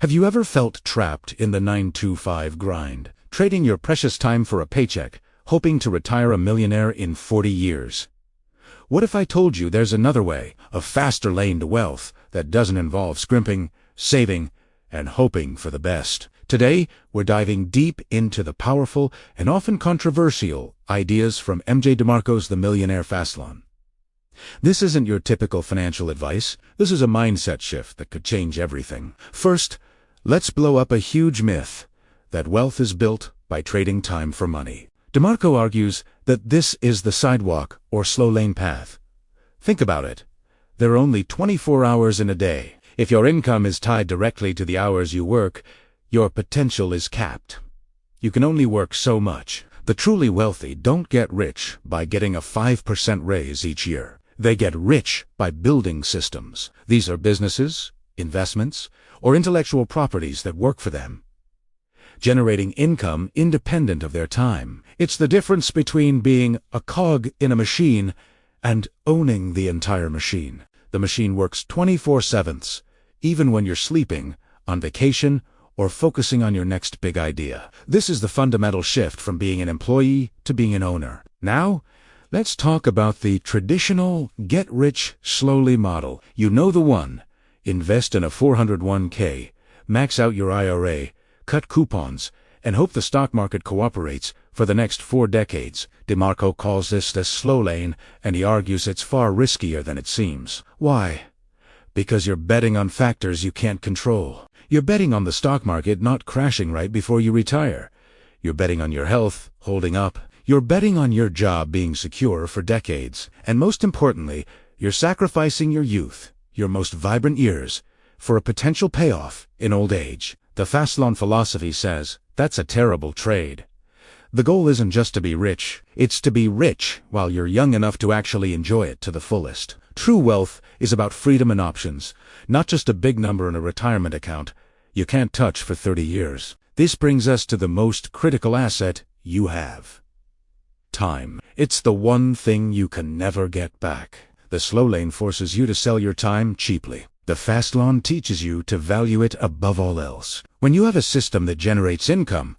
Have you ever felt trapped in the 9-to-5 grind, trading your precious time for a paycheck, hoping to retire a millionaire in 40 years? What if I told you there's another way, a faster lane to wealth, that doesn't involve scrimping, saving, and hoping for the best? Today, we're diving deep into the powerful and often controversial ideas from MJ DeMarco's The Millionaire Fastlane. This isn't your typical financial advice. This is a mindset shift that could change everything. First, let's blow up a huge myth that wealth is built by trading time for money. DeMarco argues that this is the sidewalk or slow lane path. Think about it. There are only 24 hours in a day. If your income is tied directly to the hours you work, your potential is capped. You can only work so much. The truly wealthy don't get rich by getting a 5% raise each year. They get rich by building systems. These are businesses, investments, or intellectual properties that work for them, generating income independent of their time. It's the difference between being a cog in a machine and owning the entire machine. The machine works 24/7, even when you're sleeping, on vacation, or focusing on your next big idea. This is the fundamental shift from being an employee to being an owner. Now, let's talk about the traditional get-rich-slowly model. You know the one. Invest in a 401k, max out your IRA, cut coupons, and hope the stock market cooperates for the next 4 decades. DeMarco calls this the slow lane, and he argues it's far riskier than it seems. Why? Because you're betting on factors you can't control. You're betting on the stock market not crashing right before you retire. You're betting on your health holding up. You're betting on your job being secure for decades. And most importantly, you're sacrificing your youth, your most vibrant years, for a potential payoff in old age. The Fastlane philosophy says that's a terrible trade. The goal isn't just to be rich, it's to be rich while you're young enough to actually enjoy it to the fullest. True wealth is about freedom and options, not just a big number in a retirement account you can't touch for 30 years. This brings us to the most critical asset you have: time. It's the one thing you can never get back. The slow lane forces you to sell your time cheaply. The Fastlane teaches you to value it above all else. When you have a system that generates income,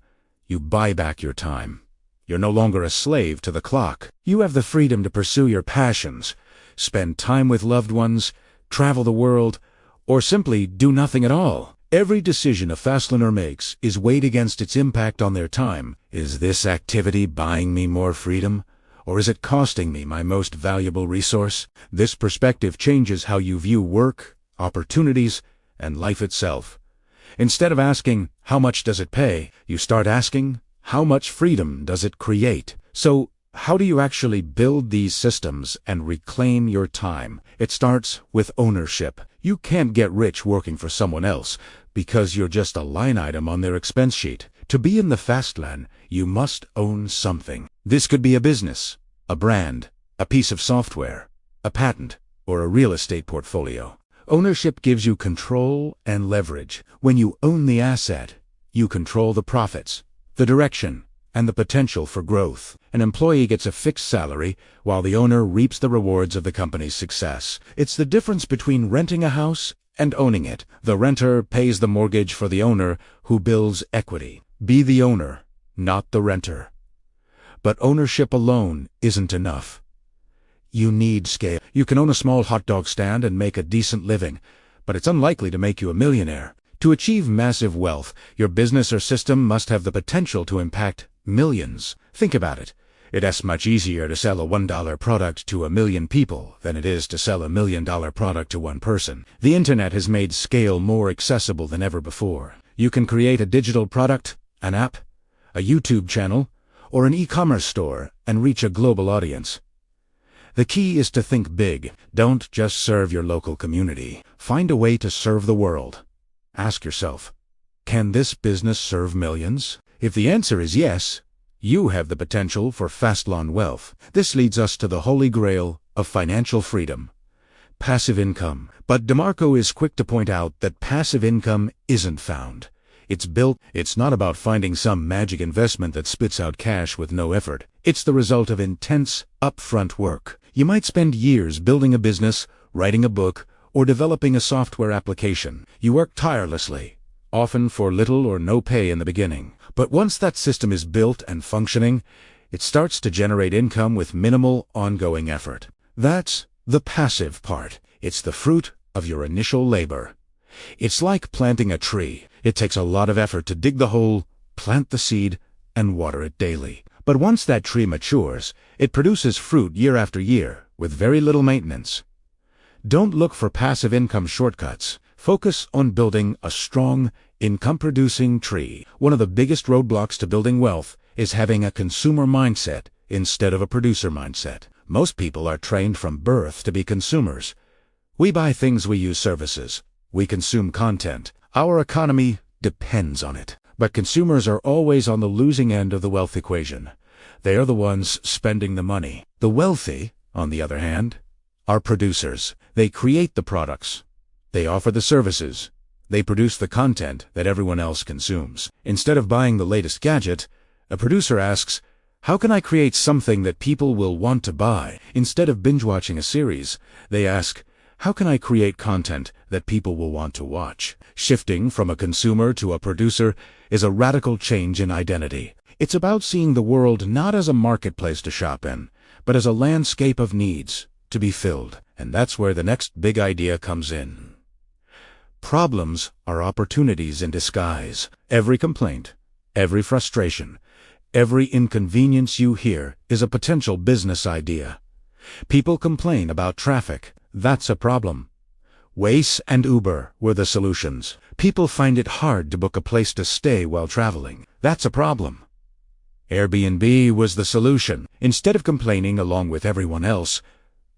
you buy back your time. You're no longer a slave to the clock. You have the freedom to pursue your passions, spend time with loved ones, travel the world, or simply do nothing at all. Every decision a Fastlaner makes is weighed against its impact on their time. Is this activity buying me more freedom, or is it costing me my most valuable resource? This perspective changes how you view work, opportunities, and life itself. Instead of asking, how much does it pay, you start asking, how much freedom does it create? So, how do you actually build these systems and reclaim your time? It starts with ownership. You can't get rich working for someone else because you're just a line item on their expense sheet. To be in the Fastlane, you must own something. This could be a business, a brand, a piece of software, a patent, or a real estate portfolio. Ownership gives you control and leverage. When you own the asset, you control the profits, the direction, and the potential for growth. An employee gets a fixed salary, while the owner reaps the rewards of the company's success. It's the difference between renting a house and owning it. The renter pays the mortgage for the owner, who builds equity. Be the owner, not the renter. But ownership alone isn't enough. You need scale. You can own a small hot dog stand and make a decent living, but it's unlikely to make you a millionaire. To achieve massive wealth, your business or system must have the potential to impact millions. Think about it. It's much easier to sell a $1 product to 1 million people than it is to sell a $1 million product to one person. The internet has made scale more accessible than ever before. You can create a digital product, an app, a YouTube channel, or an e-commerce store and reach a global audience. The key is to think big. Don't just serve your local community. Find a way to serve the world. Ask yourself, can this business serve millions? If the answer is yes, you have the potential for Fastlane wealth. This leads us to the holy grail of financial freedom: passive income. But DeMarco is quick to point out that passive income isn't found. It's built. It's not about finding some magic investment that spits out cash with no effort. It's the result of intense, upfront work. You might spend years building a business, writing a book, or developing a software application. You work tirelessly, often for little or no pay in the beginning. But once that system is built and functioning, it starts to generate income with minimal ongoing effort. That's the passive part. It's the fruit of your initial labor. It's like planting a tree. It takes a lot of effort to dig the hole, plant the seed, and water it daily. But once that tree matures, it produces fruit year after year with very little maintenance. Don't look for passive income shortcuts. Focus on building a strong, income-producing tree. One of the biggest roadblocks to building wealth is having a consumer mindset instead of a producer mindset. Most people are trained from birth to be consumers. We buy things, we use services, we consume content. Our economy depends on it. But consumers are always on the losing end of the wealth equation. They are the ones spending the money. The wealthy, on the other hand, are producers. They create the products. They offer the services. They produce the content that everyone else consumes. Instead of buying the latest gadget, a producer asks, how can I create something that people will want to buy? Instead of binge-watching a series, they ask, how can I create content that people will want to watch? Shifting from a consumer to a producer is a radical change in identity. It's about seeing the world not as a marketplace to shop in, but as a landscape of needs to be filled. And that's where the next big idea comes in. Problems are opportunities in disguise. Every complaint, every frustration, every inconvenience you hear is a potential business idea. People complain about traffic. That's a problem. Waze and Uber were the solutions. People find it hard to book a place to stay while traveling. That's a problem. Airbnb was the solution. Instead of complaining along with everyone else,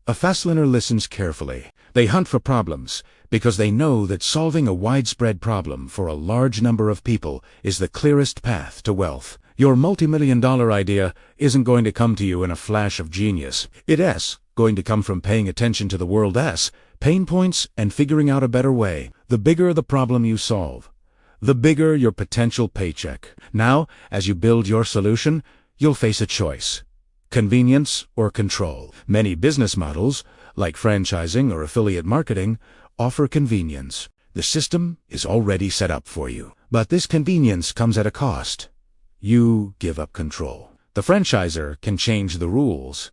a Fastlaner listens carefully. They hunt for problems because they know that solving a widespread problem for a large number of people is the clearest path to wealth. Your multi-million-dollar idea isn't going to come to you in a flash of genius. It's going to come from paying attention to the world's pain points and figuring out a better way. The bigger the problem you solve, the bigger your potential paycheck. Now, as you build your solution, you'll face a choice: convenience or control. Many business models, like franchising or affiliate marketing, offer convenience. The system is already set up for you. But this convenience comes at a cost. You give up control. The franchisor can change the rules.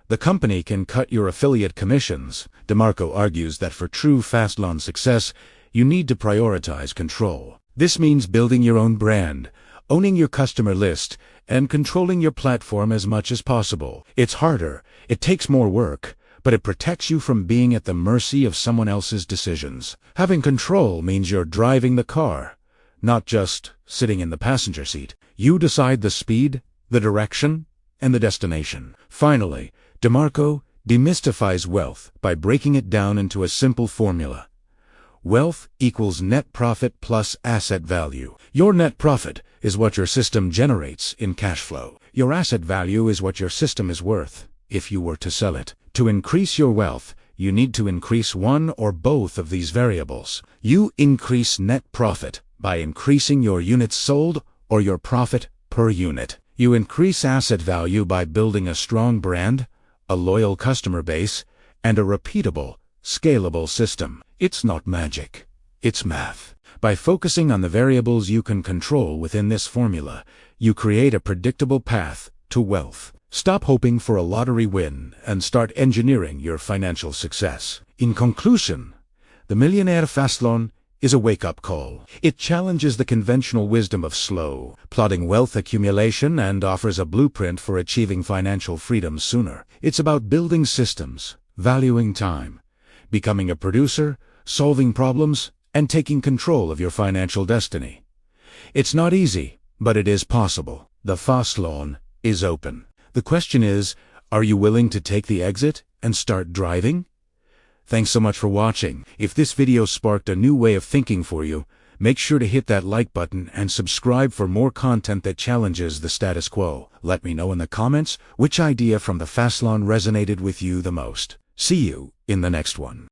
The company can cut your affiliate commissions. DeMarco argues that for true Fastlane success, you need to prioritize control. This means building your own brand, owning your customer list, and controlling your platform as much as possible. It's harder, it takes more work, but it protects you from being at the mercy of someone else's decisions. Having control means you're driving the car, not just sitting in the passenger seat. You decide the speed, the direction, and the destination. Finally, DeMarco demystifies wealth by breaking it down into a simple formula. Wealth equals net profit plus asset value. Your net profit is what your system generates in cash flow. Your asset value is what your system is worth if you were to sell it. To increase your wealth, you need to increase one or both of these variables. You increase net profit by increasing your units sold or your profit per unit. You increase asset value by building a strong brand, a loyal customer base, and a repeatable, scalable system. It's not magic. It's math. By focusing on the variables you can control within this formula, you create a predictable path to wealth. Stop hoping for a lottery win and start engineering your financial success. In conclusion, the Millionaire Fastlane is a wake-up call. It challenges the conventional wisdom of slow, plodding wealth accumulation and offers a blueprint for achieving financial freedom sooner. It's about building systems, valuing time, becoming a producer, solving problems, and taking control of your financial destiny. It's not easy, but it is possible. The Fastlane is open. The question is, are you willing to take the exit and start driving? Thanks so much for watching. If this video sparked a new way of thinking for you, make sure to hit that like button and subscribe for more content that challenges the status quo. Let me know in the comments which idea from the Fastlane resonated with you the most. See you in the next one.